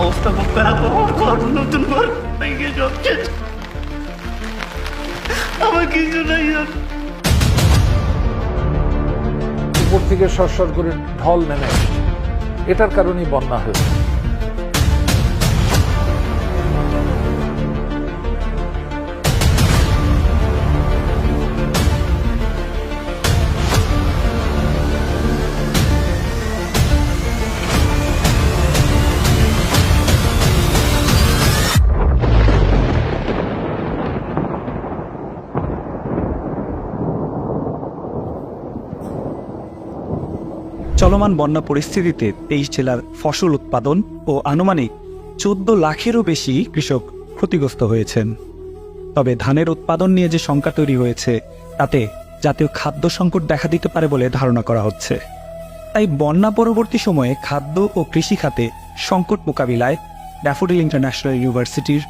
অবস্থা খুব খারাপ, আমার ঘর নতুন ঘর ভেঙে সব শেষ। আমার কিছু নাই আর। উপর থেকে সরসর করে ঢল নেমে আসছে, এটার কারণেই বন্যা হয়েছে। চলমান বন্যা পরিস্থিতিতে 23 জেলার ফসল উৎপাদন ও আনুমানিক 14 লাখেরও বেশি কৃষক ক্ষতিগ্রস্ত হয়েছেন। তবে ধানের উৎপাদন নিয়ে যে শঙ্কা তৈরি হয়েছে তাতে জাতীয় খাদ্য সংকট দেখা দিতে পারে বলে ধারণা করা হচ্ছে। তাই বন্যা পরবর্তী সময়ে খাদ্য ও কৃষি খাতে সংকট মোকাবিলায় ড্যাফোডিল ইন্টারন্যাশনাল ইউনিভার্সিটির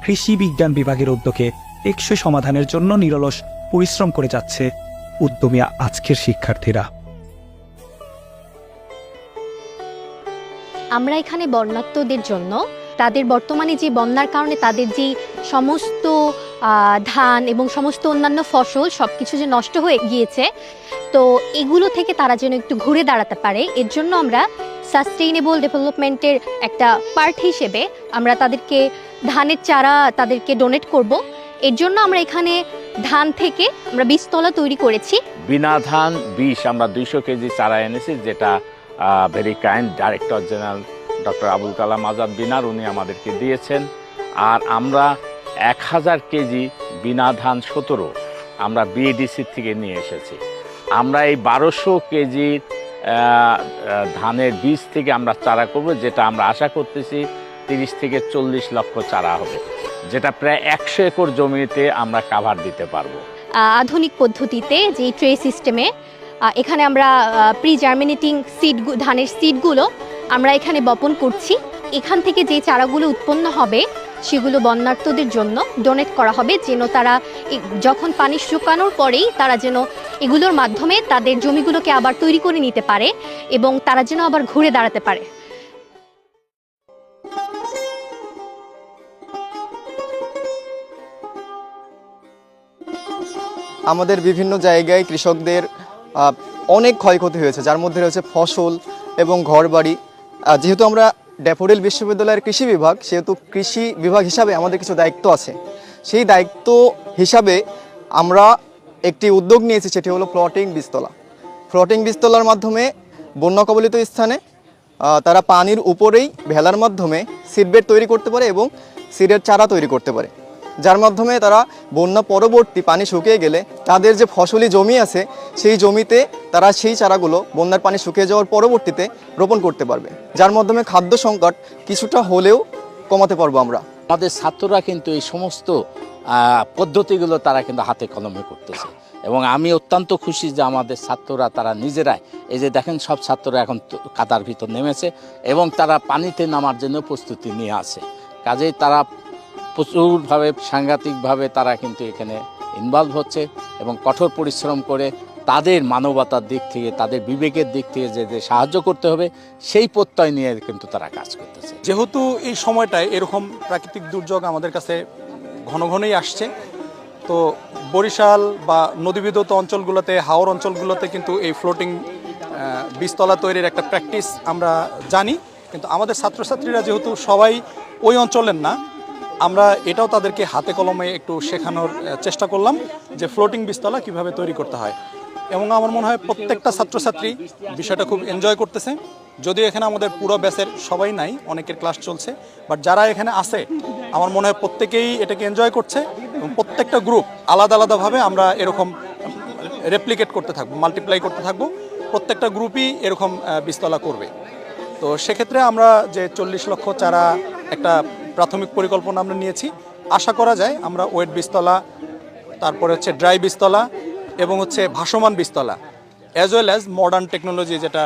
কৃষি বিজ্ঞান বিভাগের উদ্যোগে টেকসই সমাধানের জন্য নিরলস পরিশ্রম করে যাচ্ছে উদ্যমী আজকের শিক্ষার্থীরা। আমরা এখানে বন্যার্তদের জন্য তাদের বর্তমানে যে বন্যার কারণে তাদের যে সমস্ত ধান এবং সমস্ত অন্যান্য ফসল সবকিছু যে নষ্ট হয়ে গিয়েছে, তো এগুলো থেকে তারা যেন একটু ঘুরে দাঁড়াতে পারে, এর জন্য আমরা সাস্টেইনেবল ডেভেলপমেন্টের একটা পার্ট হিসেবে আমরা তাদেরকে ধানের চারা তাদেরকে ডোনেট করব। এর জন্য আমরা এখানে ধান থেকে আমরা বীজতলা তৈরি করেছি। বিনা ধান 20 আমরা 200 কেজি চারা এনেছি, যেটা very kind director general doctor Abul Kalam Azad বিনার উনি আমাদেরকে দিয়েছেন। আর আমরা 1000 কেজি বিনা ধান 17 আমরা বিএডিসি থেকে নিয়ে এসেছি। আমরা এই 1200 কেজি ধানের বীজ থেকে আমরা চারা করব, যেটা আমরা আশা করতেছি 30 থেকে 40 লক্ষ চারা হবে, যেটা প্রায় 100 একর জমিতে আমরা কাভার দিতে পারবো। আধুনিক পদ্ধতিতে যে ট্রে সিস্টেমে এখানে আমরা প্রি জার্মিনেটিং সিড ধানের সিডগুলো আমরা এখানে বপন করছি। এখান থেকে যে চারাগুলো উৎপন্ন হবে সেগুলো বন্যার্তদের জন্য ডোনেট করা হবে, যেন তারা যখন পানি শুকানোর পরেই তারা যেন এগুলোর মাধ্যমে তাদের জমিগুলোকে আবার তৈরি করে নিতে পারে এবং তারা যেন আবার ঘুরে দাঁড়াতে পারে। আমাদের বিভিন্ন জায়গায় কৃষকদের অনেক ক্ষয়ক্ষতি হয়েছে, যার মধ্যে রয়েছে ফসল এবং ঘরবাড়ি। যেহেতু আমরা ড্যাফোডিল বিশ্ববিদ্যালয়ের কৃষি বিভাগ, সেহেতু কৃষি বিভাগ হিসাবে আমাদের কিছু দায়িত্ব আছে। সেই দায়িত্ব হিসাবে আমরা একটি উদ্যোগ নিয়েছি, সেটি হলো ফ্লোটিং বীজতলা। ফ্লোটিং বীজতলার মাধ্যমে বন্যা কবলিত স্থানে তারা পানির উপরেই ভেলার মাধ্যমে সিডবেড তৈরি করতে পারে এবং সিডের চারা তৈরি করতে পারে, যার মাধ্যমে তারা বন্যা পরবর্তী পানি শুকিয়ে গেলে তাদের যে ফসলি জমি আছে সেই জমিতে তারা সেই চারাগুলো বন্যার পানি শুকিয়ে যাওয়ার পরবর্তীতে রোপণ করতে পারবে, যার মাধ্যমে খাদ্য সংকট কিছুটা হলেও কমাতে পারবো আমরা। আমাদের ছাত্ররা কিন্তু এই সমস্ত পদ্ধতিগুলো তারা কিন্তু হাতে কলমে করতেছে এবং আমি অত্যন্ত খুশি যে আমাদের ছাত্ররা তারা নিজেরাই, এই যে দেখেন সব ছাত্ররা এখন কাদার ভিতর নেমেছে এবং তারা পানিতে নামার জন্য প্রস্তুতি নিয়ে আছে। কাজেই তারা প্রচুরভাবে সাংঘাতিকভাবে তারা কিন্তু এখানে ইনভলভ হচ্ছে এবং কঠোর পরিশ্রম করে তাদের মানবতার দিক থেকে তাদের বিবেকের দিক থেকে যে সাহায্য করতে হবে সেই প্রত্যয় নিয়ে কিন্তু তারা কাজ করতেছে। যেহেতু এই সময়টায় এরকম প্রাকৃতিক দুর্যোগ আমাদের কাছে ঘন ঘনই আসছে, তো বরিশাল বা নদীবিদ্যুৎ অঞ্চলগুলোতে, হাওর অঞ্চলগুলোতে কিন্তু এই ফ্লোটিং বীজতলা তৈরির একটা প্র্যাকটিস আমরা জানি, কিন্তু আমাদের ছাত্রছাত্রীরা যেহেতু সবাই ওই অঞ্চলের না, আমরা এটাও তাদেরকে হাতে কলমে একটু শেখানোর চেষ্টা করলাম যে ফ্লোটিং বীজতলা কীভাবে তৈরি করতে হয়। এবং আমার মনে হয় প্রত্যেকটা ছাত্রছাত্রী বিষয়টা খুব এনজয় করতেছে। যদিও এখানে আমাদের পুরো ব্যাচের সবাই নাই, অনেকের ক্লাস চলছে, বাট যারা এখানে আছে আমার মনে হয় প্রত্যেকেই এটাকে এনজয় করছে এবং প্রত্যেকটা গ্রুপ আলাদা আলাদাভাবে আমরা এরকম রেপ্লিকেট করতে থাকবো, মাল্টিপ্লাই করতে থাকবো। প্রত্যেকটা গ্রুপই এরকম বীজতলা করবে। তো সেক্ষেত্রে আমরা যে 40 লক্ষ চারা একটা প্রাথমিক পরিকল্পনা আমরা নিয়েছি, আশা করা যায় আমরা ওয়েট বীজতলা, তারপরে হচ্ছে ড্রাই বীজতলা এবং হচ্ছে ভাসমান বীজতলা, as well as modern technology যেটা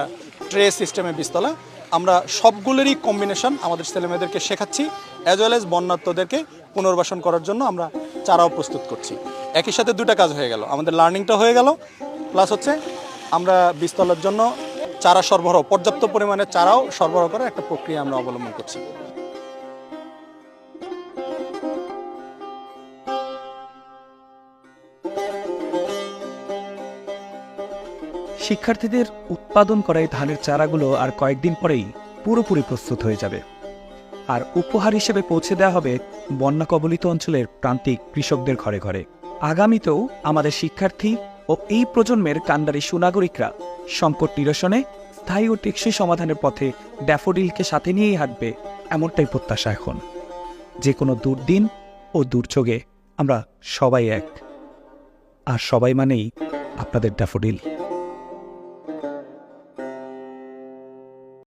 ট্রে সিস্টেমের বীজতলা, আমরা সবগুলোরই কম্বিনেশন আমাদের ছেলেমেয়েদেরকে শেখাচ্ছি, অ্যাজ ওয়েল অ্যাজ বন্যার্তদেরকে পুনর্বাসন করার জন্য আমরা চারাও প্রস্তুত করছি। একই সাথে দুটা কাজ হয়ে গেল, আমাদের লার্নিংটা হয়ে গেল, প্লাস হচ্ছে আমরা বীজতলার জন্য চারা সরবরাহ, পর্যাপ্ত পরিমাণে চারাও সরবরাহ করার একটা প্রক্রিয়া আমরা অবলম্বন করছি। শিক্ষার্থীদের উৎপাদন করা এই ধানের চারাগুলো আর কয়েকদিন পরেই পুরোপুরি প্রস্তুত হয়ে যাবে, আর উপহার হিসেবে পৌঁছে দেওয়া হবে বন্যা কবলিত অঞ্চলের প্রান্তিক কৃষকদের ঘরে ঘরে। আগামীতেও আমাদের শিক্ষার্থী ও এই প্রজন্মের কান্ডারি সুনাগরিকরা সংকট নিরসনে স্থায়ী ও টেকসই সমাধানের পথে ড্যাফোডিলকে সাথে নিয়েই হাঁটবে, এমনটাই প্রত্যাশা এখন। যে কোনো দুর্দিন ও দুর্যোগে আমরা সবাই এক, আর সবাই মানেই আপনাদের ড্যাফোডিল।